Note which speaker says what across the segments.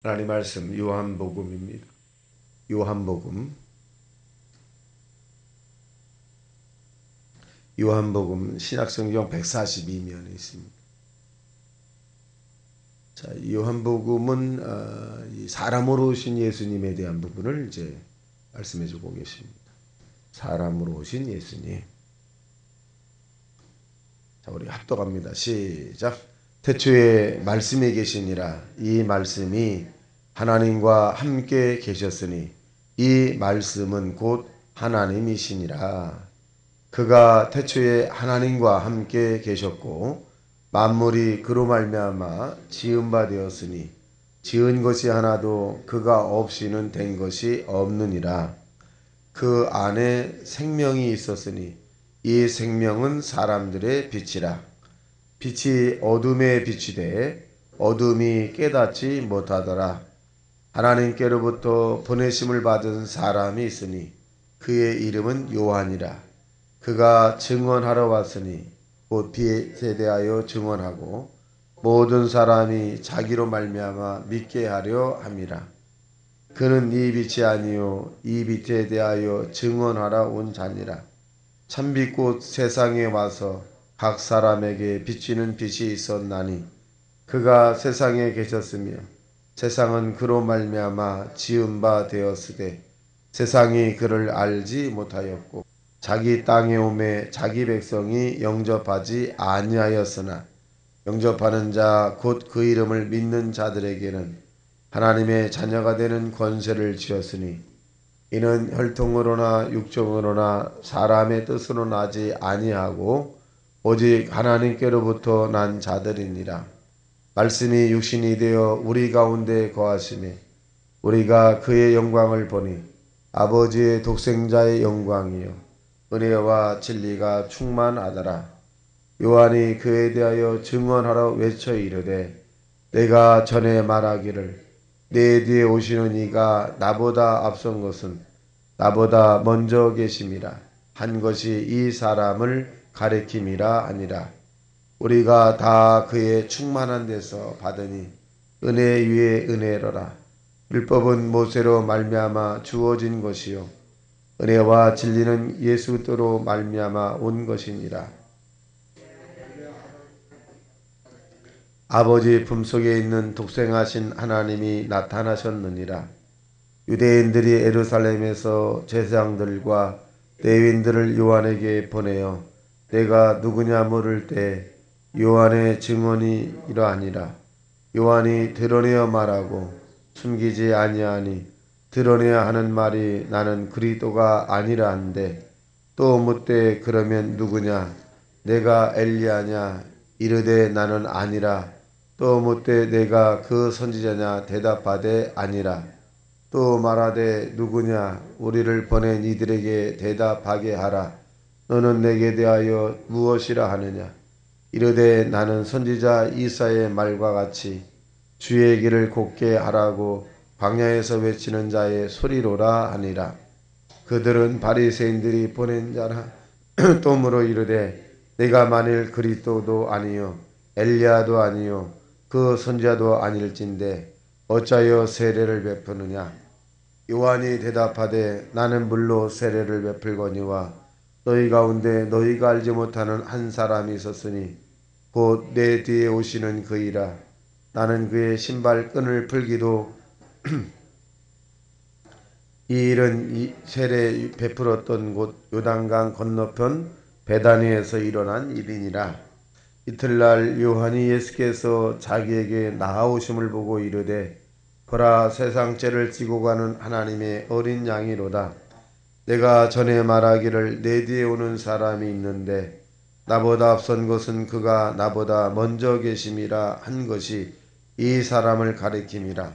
Speaker 1: 하나님 말씀 요한복음입니다. 요한복음 신약성경 142면에 있습니다. 자, 요한복음은 이 사람으로 오신 예수님에 대한 부분을 이제 말씀해주고 계십니다. 사람으로 오신 예수님. 자, 우리 합독합니다. 시작. 태초에 말씀이 계시니라. 이 말씀이 하나님과 함께 계셨으니 이 말씀은 곧 하나님이시니라. 그가 태초에 하나님과 함께 계셨고 만물이 그로 말미암아 지은 바 되었으니 지은 것이 하나도 그가 없이는 된 것이 없느니라. 그 안에 생명이 있었으니 이 생명은 사람들의 빛이라. 빛이 어둠에 비치되 어둠이 깨닫지 못하더라. 하나님께로부터 보내심을 받은 사람이 있으니 그의 이름은 요한이라. 그가 증언하러 왔으니 곧 빛에 대하여 증언하고 모든 사람이 자기로 말미암아 믿게 하려 함이라. 그는 이 빛이 아니요 이 빛에 대하여 증언하러 온 자니라. 참빛 곧 세상에 와서 각 사람에게 비치는 빛이 있었나니 그가 세상에 계셨으며 세상은 그로 말미암아 지은 바 되었으되 세상이 그를 알지 못하였고 자기 땅에 오매 자기 백성이 영접하지 아니하였으나 영접하는 자 곧 그 이름을 믿는 자들에게는 하나님의 자녀가 되는 권세를 주었으니 이는 혈통으로나 육정으로나 사람의 뜻으로 나지 아니하고 오직 하나님께로부터 난 자들이니라. 말씀이 육신이 되어 우리 가운데 거하시매 우리가 그의 영광을 보니 아버지의 독생자의 영광이요 은혜와 진리가 충만하더라. 요한이 그에 대하여 증언하러 외쳐 이르되 내가 전에 말하기를 내 뒤에 오시는 이가 나보다 앞선 것은 나보다 먼저 계심이라 한 것이 이 사람을 가리킴이라 하니라. 우리가 다 그의 충만한 데서 받으니 은혜 위에 은혜로라. 율법은 모세로 말미암아 주어진 것이요 은혜와 진리는 예수 그리스도로 말미암아 온 것이니라. 아버지 품속에 있는 독생하신 하나님이 나타나셨느니라. 유대인들이 예루살렘에서 제사장들과 레위인들을 요한에게 보내어 내가 누구냐 물을 때 요한의 증언이 이러하니라. 요한이 드러내어 말하고 숨기지 아니하니 드러내야 하는 말이 나는 그리스도가 아니라 한데 또 묻되 그러면 누구냐 내가 엘리야냐 이르되 나는 아니라 또 묻되 내가 그 선지자냐 대답하되 아니라 또 말하되 누구냐 우리를 보낸 이들에게 대답하게 하라. 너는 내게 대하여 무엇이라 하느냐 이르되 나는 선지자 이사야의 말과 같이 주의 길을 곧게 하라고 광야에서 외치는 자의 소리로라 하니라. 그들은 바리새인들이 보낸 자라 또 물어 이르되 내가 만일 그리스도도 아니요 엘리야도 아니요 그 선지자도 아닐진데 어찌하여 세례를 베푸느냐. 요한이 대답하되 나는 물로 세례를 베풀거니와 너희 가운데 너희가 알지 못하는 한 사람이 있었으니 곧 내 뒤에 오시는 그이라. 나는 그의 신발끈을 풀기도 이 일은 이 세례 베풀었던 곳 요단강 건너편 베다니에서 일어난 일이니라. 이틀날 요한이 예수께서 자기에게 나아오심을 보고 이르되 보라 세상 죄를 지고 가는 하나님의 어린 양이로다. 내가 전에 말하기를 내 뒤에 오는 사람이 있는데 나보다 앞선 것은 그가 나보다 먼저 계심이라 한 것이 이 사람을 가리킴이라.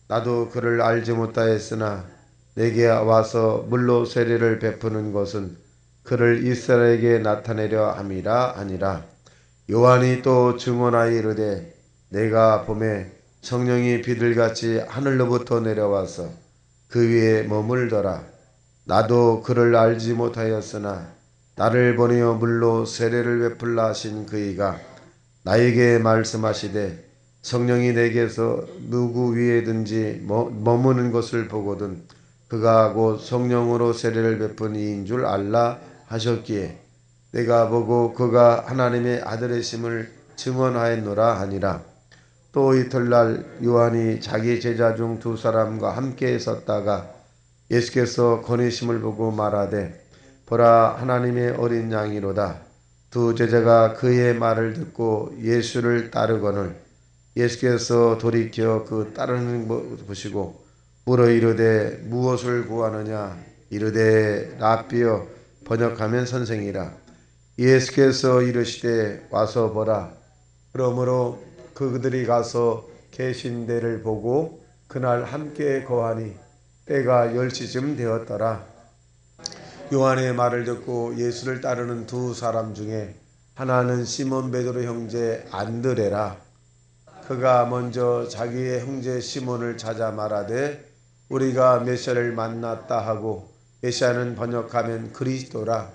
Speaker 1: 나도 그를 알지 못하였으나 내게 와서 물로 세례를 베푸는 것은 그를 이스라엘에게 나타내려 함이라 하니라. 요한이 또 증언하여 이르되 내가 봄에 성령이 비둘같이 하늘로부터 내려와서 그 위에 머물더라. 나도 그를 알지 못하였으나 나를 보내어 물로 세례를 베풀라 하신 그이가 나에게 말씀하시되 성령이 내게서 누구 위에든지 머무는 것을 보거든 그가 곧 성령으로 세례를 베푼 이인 줄 알라 하셨기에 내가 보고 그가 하나님의 아들이심을 증언하였노라 하니라. 또 이튿날 요한이 자기 제자 중 두 사람과 함께 섰다가 예수께서 거니심을 보고 말하되 보라 하나님의 어린 양이로다. 두 제자가 그의 말을 듣고 예수를 따르거늘 예수께서 돌이켜 그 따르는 것 보시고 물어 이르되 무엇을 구하느냐 이르되 랍비여 번역하면 선생이라. 예수께서 이르시되 와서 보라. 그러므로 그들이 가서 계신 데를 보고 그날 함께 거하니 때가 10시쯤 되었더라. 요한의 말을 듣고 예수를 따르는 두 사람 중에 하나는 시몬 베드로 형제 안드레라. 그가 먼저 자기의 형제 시몬을 찾아 말하되 우리가 메시아를 만났다 하고 메시아는 번역하면 그리스도라.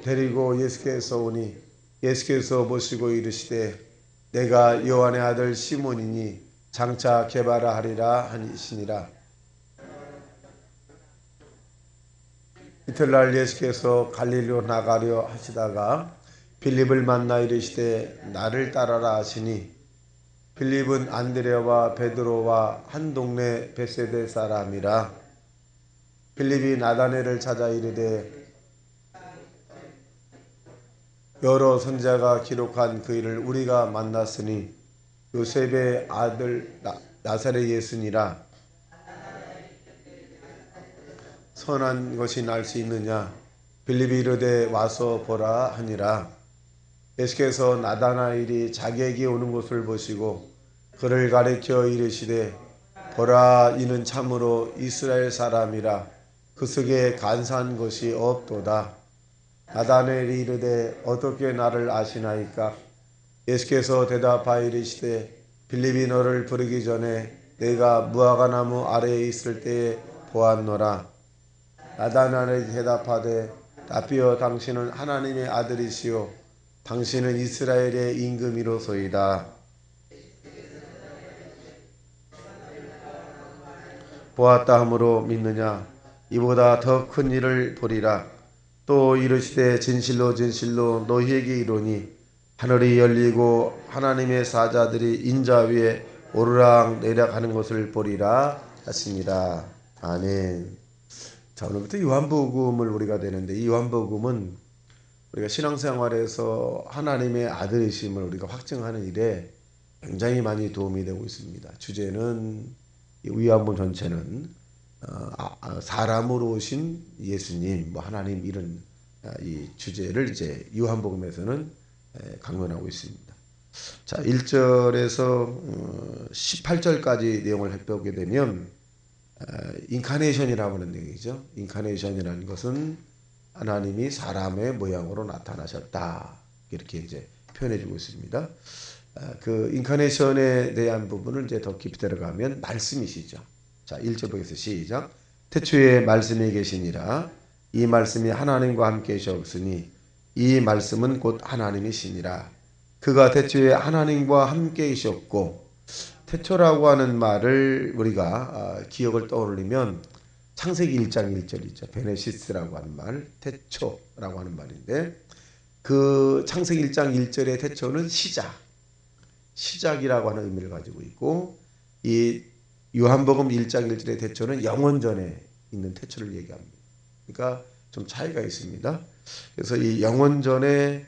Speaker 1: 데리고 예수께서 오니 예수께서 보시고 이르시되 내가 요한의 아들 시몬이니 장차 게바라 하리라 하시니라. 이튿날 예수께서 갈릴리로 나가려 하시다가 빌립을 만나 이르시되 나를 따라라 하시니 빌립은 안드레와 베드로와 한 동네 베세데 사람이라. 빌립이 나다네를 찾아 이르되 여러 선지자가 기록한 그 일을 우리가 만났으니 요셉의 아들 나사렛 예수니라. 선한 것이 날 수 있느냐. 빌립이 이르되 와서 보라 하니라. 예수께서 나다나엘이 자기에게 오는 것을 보시고 그를 가리켜 이르시되 보라 이는 참으로 이스라엘 사람이라 그 속에 간사한 것이 없도다. 나다나엘이 이르되 어떻게 나를 아시나이까. 예수께서 대답하여 이르시되 빌립이 너를 부르기 전에 내가 무화과나무 아래에 있을 때에 보았노라. 나다나엘이 대답하되 랍비여 당신은 하나님의 아들이시요 당신은 이스라엘의 임금이로소이다. 보았다 함으로 믿느냐. 이보다 더 큰 일을 보리라. 또 이르시되 진실로 진실로 너희에게 이르노니 하늘이 열리고 하나님의 사자들이 인자 위에 오르락 내리락 하는 것을 보리라 하십니다. 아멘. 자, 오늘부터 요한복음을 우리가 되는데 이 요한복음은 우리가 신앙생활에서 하나님의 아들이심을 우리가 확증하는 일에 굉장히 많이 도움이 되고 있습니다. 주제는 이 요한복음 전체는 사람으로 오신 예수님, 하나님 이런 이 주제를 이제 요한복음에서는 강론하고 있습니다. 자, 1절에서 18절까지 내용을 살펴보게 되면 인카네이션이라고 하는 내용이죠. 인카네이션이라는 것은 하나님이 사람의 모양으로 나타나셨다. 이렇게 이제 표현해주고 있습니다. 그 인카네이션에 대한 부분을 이제 더 깊이 들어가면 말씀이시죠. 자, 1절 보겠습니다. 시작. 태초에 말씀이 계시니라. 이 말씀이 하나님과 함께 계셨으니 이 말씀은 곧 하나님이시니라. 그가 태초에 하나님과 함께 계셨고, 태초라고 하는 말을 우리가 기억을 떠올리면 창세기 1장 1절 있죠. 베네시스라고 하는 말, 태초라고 하는 말인데 그 창세기 1장 1절의 태초는 시작이라고 하는 의미를 가지고 있고, 이 요한복음 1장 1절의 태초는 영원전에 있는 태초를 얘기합니다. 그러니까 좀 차이가 있습니다. 그래서 이 영원전에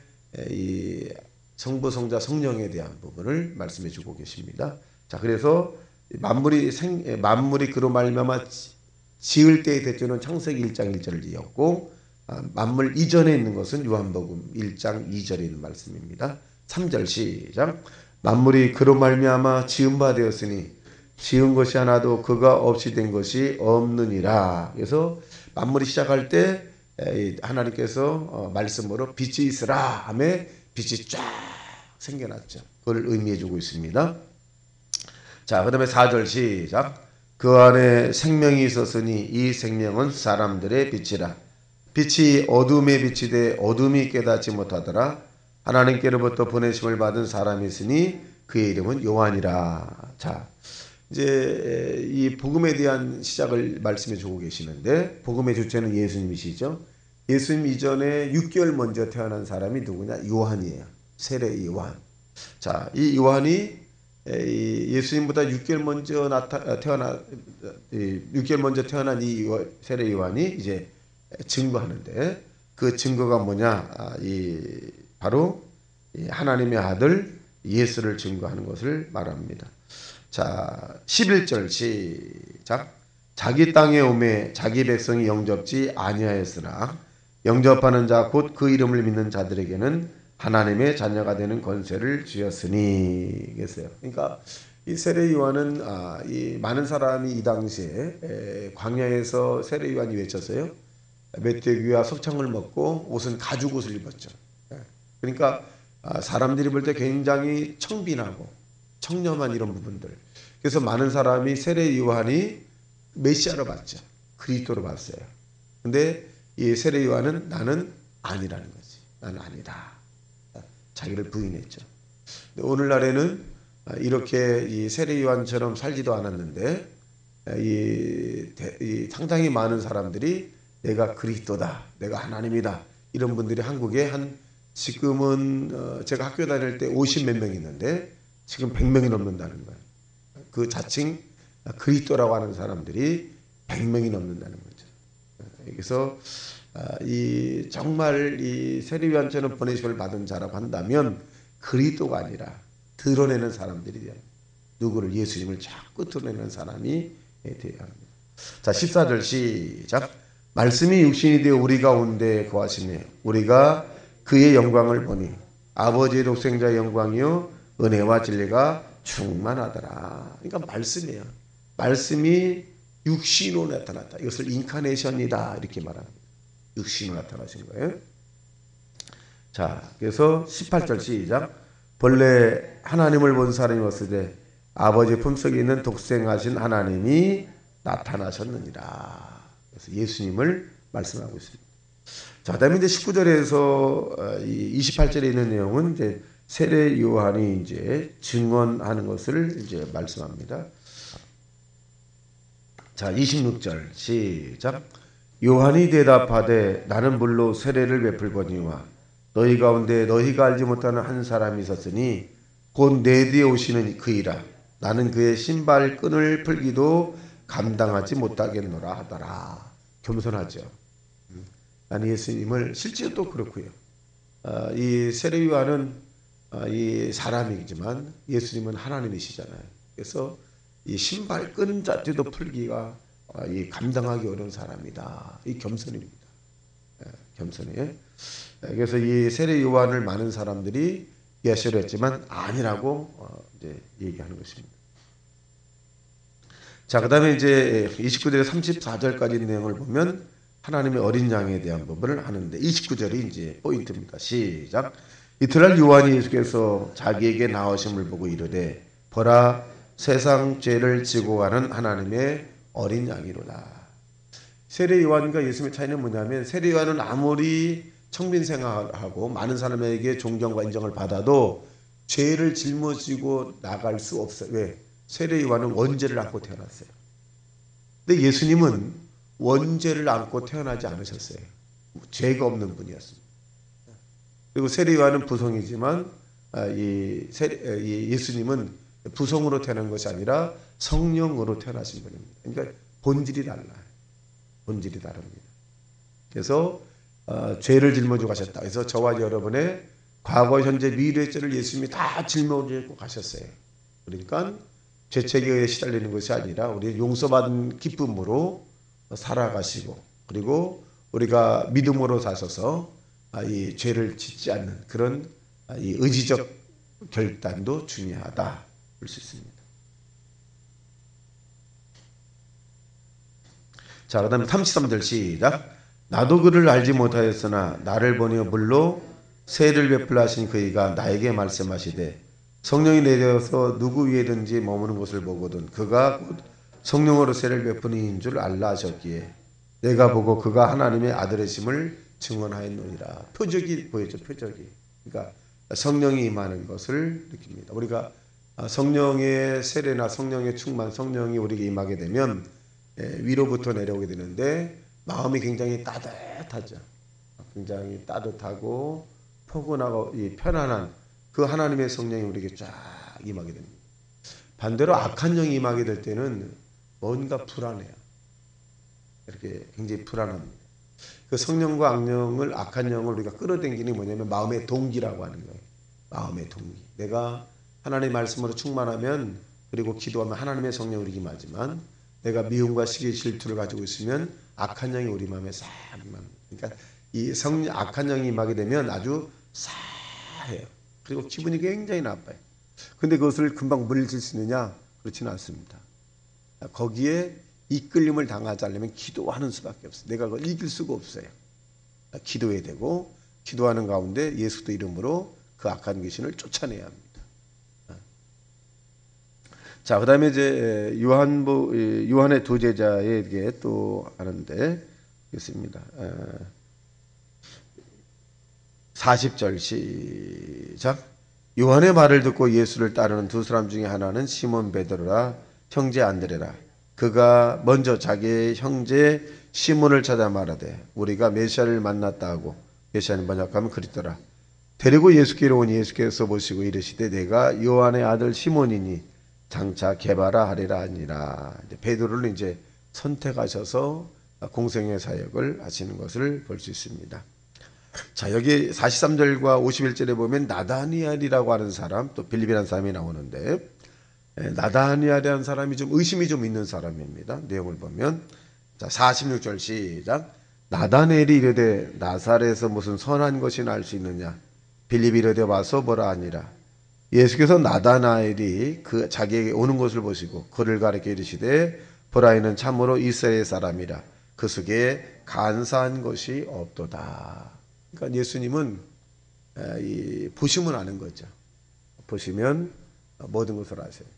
Speaker 1: 이 성부, 성자, 성령에 대한 부분을 말씀해 주고 계십니다. 자, 그래서 만물이 그로 말미암아 지을 때의 태초는 창세기 1장 1절을 이었고, 만물 이전에 있는 것은 요한복음 1장 2절에 있는 말씀입니다. 3절 시작. 만물이 그로 말미암아 지은 바 되었으니 지은 것이 하나도 그가 없이 된 것이 없느니라. 그래서 만물이 시작할 때 하나님께서 말씀으로 빛이 있으라 하며 빛이 쫙 생겨났죠. 그걸 의미해 주고 있습니다. 자, 그 다음에 4절 시작. 그 안에 생명이 있었으니 이 생명은 사람들의 빛이라. 빛이 어둠에 비치되 어둠이 깨닫지 못하더라. 하나님께로부터 보내심을 받은 사람이 있으니 그의 이름은 요한이라. 자, 이제 이 복음에 대한 시작을 말씀해 주고 계시는데, 복음의 주체는 예수님이시죠. 예수님 이전에 6개월 먼저 태어난 사람이 누구냐? 요한이에요. 세례 요한. 자, 이 요한이 예수님보다 6개월 먼저 태어난 6개월 먼저 태어난 이 세례 요한이 이제 증거하는데, 그 증거가 뭐냐? 바로 하나님의 아들 예수를 증거하는 것을 말합니다. 자, 11절 시작. 자기 땅에 오매 자기 백성이 영접지 아니하였으나 영접하는 자 곧 그 이름을 믿는 자들에게는 하나님의 자녀가 되는 권세를 주었으니. 그랬어요. 그러니까 이 세례 요한은 이 많은 사람이 이 당시에 광야에서 세례 요한이 외쳤어요. 메뚜기와 석창을 먹고 옷은 가죽 옷을 입었죠. 그러니까 사람들이 볼 때 굉장히 청빈하고 청렴한 이런 부분들. 그래서 많은 사람이 세례 요한이 메시아로 봤죠. 그리스도로 봤어요. 근데 이 세례 요한은 나는 아니라는 거지. 나는 아니다. 자기를 부인했죠. 오늘날에는 이렇게 이 세례 요한처럼 살지도 않았는데 상당히 많은 사람들이 내가 그리스도다, 내가 하나님이다, 이런 분들이 한국에 지금은 제가 학교 다닐 때 50몇 명 있는데 지금 100명이 넘는다는 거예요. 그 자칭 그리스도라고 하는 사람들이 100명이 넘는다는 거죠. 그래서 정말 이 세례 요한처럼 보내심을 받은 자라고 한다면 그리스도가 아니라 드러내는 사람들이 돼요. 누구를? 예수님을 자꾸 드러내는 사람이 되어야 합니다. 자, 14절 시작. 말씀이 육신이 되어 우리 가운데 거하시니 우리가 그의 영광을 보니 아버지의 독생자의 영광이요 은혜와 진리가 충만하더라. 그러니까 말씀이에요. 말씀이 육신으로 나타났다. 이것을 인카네이션이다 이렇게 말합니다. 육신으로 나타나신 거예요. 자, 그래서 18절 시작. 본래 하나님을 본 사람이 없으되 아버지 품속에 있는 독생하신 하나님이 나타나셨느니라. 그래서 예수님을 말씀하고 있습니다. 자, 그다음에 이제 19절에서 28절에 있는 내용은 이제 세례 요한이 이제 증언하는 것을 이제 말씀합니다. 자, 26절 시작. 요한이 대답하되 나는 물로 세례를 베풀거니와 너희 가운데 너희가 알지 못하는 한 사람이 있었으니 곧 내 뒤에 오시는 그이라. 나는 그의 신발끈을 풀기도 감당하지 못하겠노라 하더라. 겸손하죠. 나는 예수님을 실제로 또 그렇고요. 이 세례 요한은 이 사람이지만 예수님은 하나님이시잖아요. 그래서 이 신발끈 자체도 풀기가 감당하기 어려운 사람이다. 이 겸손입니다. 겸손해. 그래서 이 세례 요한을 많은 사람들이 예수를 했지만 아니라고 이제 얘기하는 것입니다. 자, 그다음에 이제 29절에 34절까지 내용을 보면 하나님의 어린 양에 대한 부분을 하는데 29절이 이제 포인트입니다. 시작. 이튿날 요한이 예수께서 자기에게 나오심을 보고 이르되 보라 세상 죄를 지고 가는 하나님의 어린 양이로다. 세례 요한과 예수님의 차이는 뭐냐면 세례 요한은 아무리 청빈생활하고 많은 사람에게 존경과 인정을 받아도 죄를 짊어지고 나갈 수 없어요. 왜? 세례 요한은 원죄를 안고 태어났어요. 근데 예수님은 원죄를 안고 태어나지 않으셨어요. 죄가 없는 분이었습니다. 그리고 세례 요한은 부성이지만 예수님은 부성으로 태어난 것이 아니라 성령으로 태어나신 분입니다. 그러니까 본질이 달라요. 본질이 다릅니다. 그래서 죄를 짊어지고 가셨다. 그래서 저와 여러분의 과거, 현재, 미래의 죄를 예수님이 다 짊어지고 가셨어요. 그러니까 죄책에 시달리는 것이 아니라 우리 용서받은 기쁨으로 살아가시고 그리고 우리가 믿음으로 사셔서 이 죄를 짓지 않는 그런 이 의지적 결단도 중요하다 볼 수 있습니다. 자, 그 다음에 33절 시작. 나도 그를 알지 못하였으나 나를 보니 물로 세를 베풀라 하신 그이가 나에게 말씀하시되 성령이 내려서 누구 위에든지 머무는 것을 보거든 그가 곧 성령으로 세를 베푸는 이인 줄 알라 하셨기에 내가 보고 그가 하나님의 아들이심을 증언하였노니라. 표적이 보였죠. 표적이. 그러니까 성령이 임하는 것을 느낍니다. 우리가 성령의 세례나 성령의 충만, 성령이 우리에게 임하게 되면 위로부터 내려오게 되는데 마음이 굉장히 따뜻하죠. 굉장히 따뜻하고 포근하고 편안한 그 하나님의 성령이 우리에게 쫙 임하게 됩니다. 반대로 악한 영이 임하게 될 때는 뭔가 불안해요. 이렇게 굉장히 불안합니다. 그 성령과 악한 영을 우리가 끌어당기는 게 뭐냐면 마음의 동기라고 하는 거예요. 마음의 동기. 내가 하나님의 말씀으로 충만하면 그리고 기도하면 하나님의 성령이 우리 임하지만 내가 미움과 시기 질투를 가지고 있으면 악한 영이 우리 마음에 싹 임합니다. 그러니까 이 악한 영이 임하게 되면 아주 싸해요. 그리고 기분이 굉장히 나빠요. 근데 그것을 금방 물리칠 수 있느냐? 그렇지는 않습니다. 거기에 이끌림을 당하지 않으려면 기도하는 수밖에 없어요. 내가 그걸 이길 수가 없어요. 기도해야 되고 기도하는 가운데 예수도 이름으로 그 악한 귀신을 쫓아내야 합니다. 자, 그 다음에 이제 요한의 두 제자에게 또 하는데 있습니다. 40절 시작. 요한의 말을 듣고 예수를 따르는 두 사람 중에 하나는 시몬 베드로라 형제 안드레라. 그가 먼저 자기의 형제 시몬을 찾아 말하되 우리가 메시아를 만났다 하고, 메시아는 뭐냐 하면 그리스도라. 데리고 예수께로 오니 예수께서 보시고 이르시되 내가 요한의 아들 시몬이니 장차 개바라 하리라 하니라. 베드로를 이제 선택하셔서 공생의 사역을 하시는 것을 볼 수 있습니다. 자, 여기 43절과 51절에 보면 나다니엘이라고 하는 사람, 또 빌립이라는 사람이 나오는데, 나다니엘이라는 사람이 좀 의심이 좀 있는 사람입니다. 내용을 보면 자, 46절 시작. 나다니엘이 이르되 나사렛에서 무슨 선한 것이 날 수 있느냐? 빌립이 이르되 와서 보라 하니라. 예수께서 나다나엘이 자기에게 오는 것을 보시고 그를 가리켜 이르시되 보라, 이는 참으로 이스라엘 사람이라. 그 속에 간사한 것이 없도다. 그러니까 예수님은 보시면 아는 거죠. 보시면 모든 것을 아세요.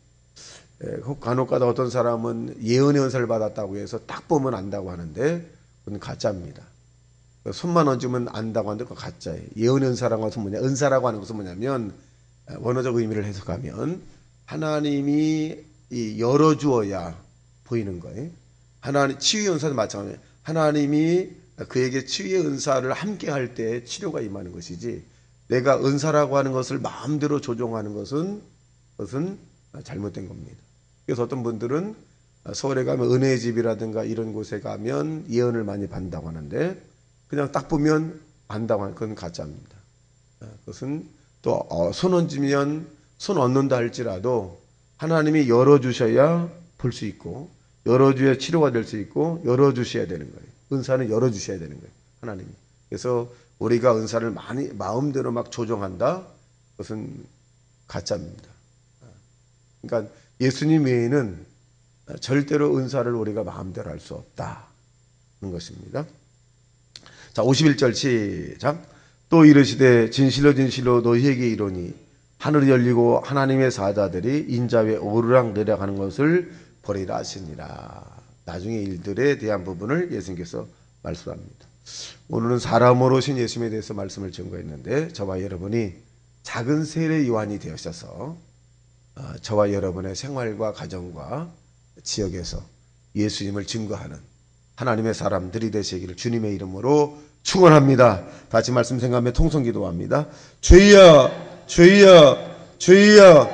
Speaker 1: 간혹가다 어떤 사람은 예언의 은사를 받았다고 해서 딱 보면 안다고 하는데 그건 가짜입니다. 손만 얹으면 안다고 하는데 그건 가짜예요. 예언의 은사라고 하는 것은 뭐냐? 은사라고 하는 것은 뭐냐면 원어적 의미를 해석하면 하나님이 열어주어야 보이는 거예요. 하나님 치유의 은사도 마찬가지예요. 하나님이 그에게 치유의 은사를 함께 할 때 치료가 임하는 것이지, 내가 은사라고 하는 것을 마음대로 조종하는 것은 잘못된 겁니다. 그래서 어떤 분들은 서울에 가면 은혜의 집이라든가 이런 곳에 가면 예언을 많이 받는다고 하는데 그냥 딱 보면 안다고 하는 그건 가짜입니다. 그것은 또 손 얹으면 손 얹는다 할지라도 하나님이 열어주셔야 볼 수 있고, 열어줘야 치료가 될 수 있고, 열어주셔야 되는 거예요. 은사는 열어주셔야 되는 거예요, 하나님이. 그래서 우리가 은사를 많이 마음대로 막 조정한다, 그것은 가짜입니다. 그러니까 예수님 외에는 절대로 은사를 우리가 마음대로 할 수 없다는 것입니다. 자, 51절 시작. 또 이르시되 진실로 진실로 너희에게 이르노니 하늘이 열리고 하나님의 사자들이 인자 위에 오르락내리락 하는 것을 보리라 하시니라. 나중에 일들에 대한 부분을 예수님께서 말씀합니다. 오늘은 사람으로 오신 예수님에 대해서 말씀을 증거했는데, 저와 여러분이 작은 세례 요한이 되어셔서 저와 여러분의 생활과 가정과 지역에서 예수님을 증거하는 하나님의 사람들이 되시기를 주님의 이름으로 축원합니다. 다시 말씀 생각하며 통성기도합니다. 주여 주여 주여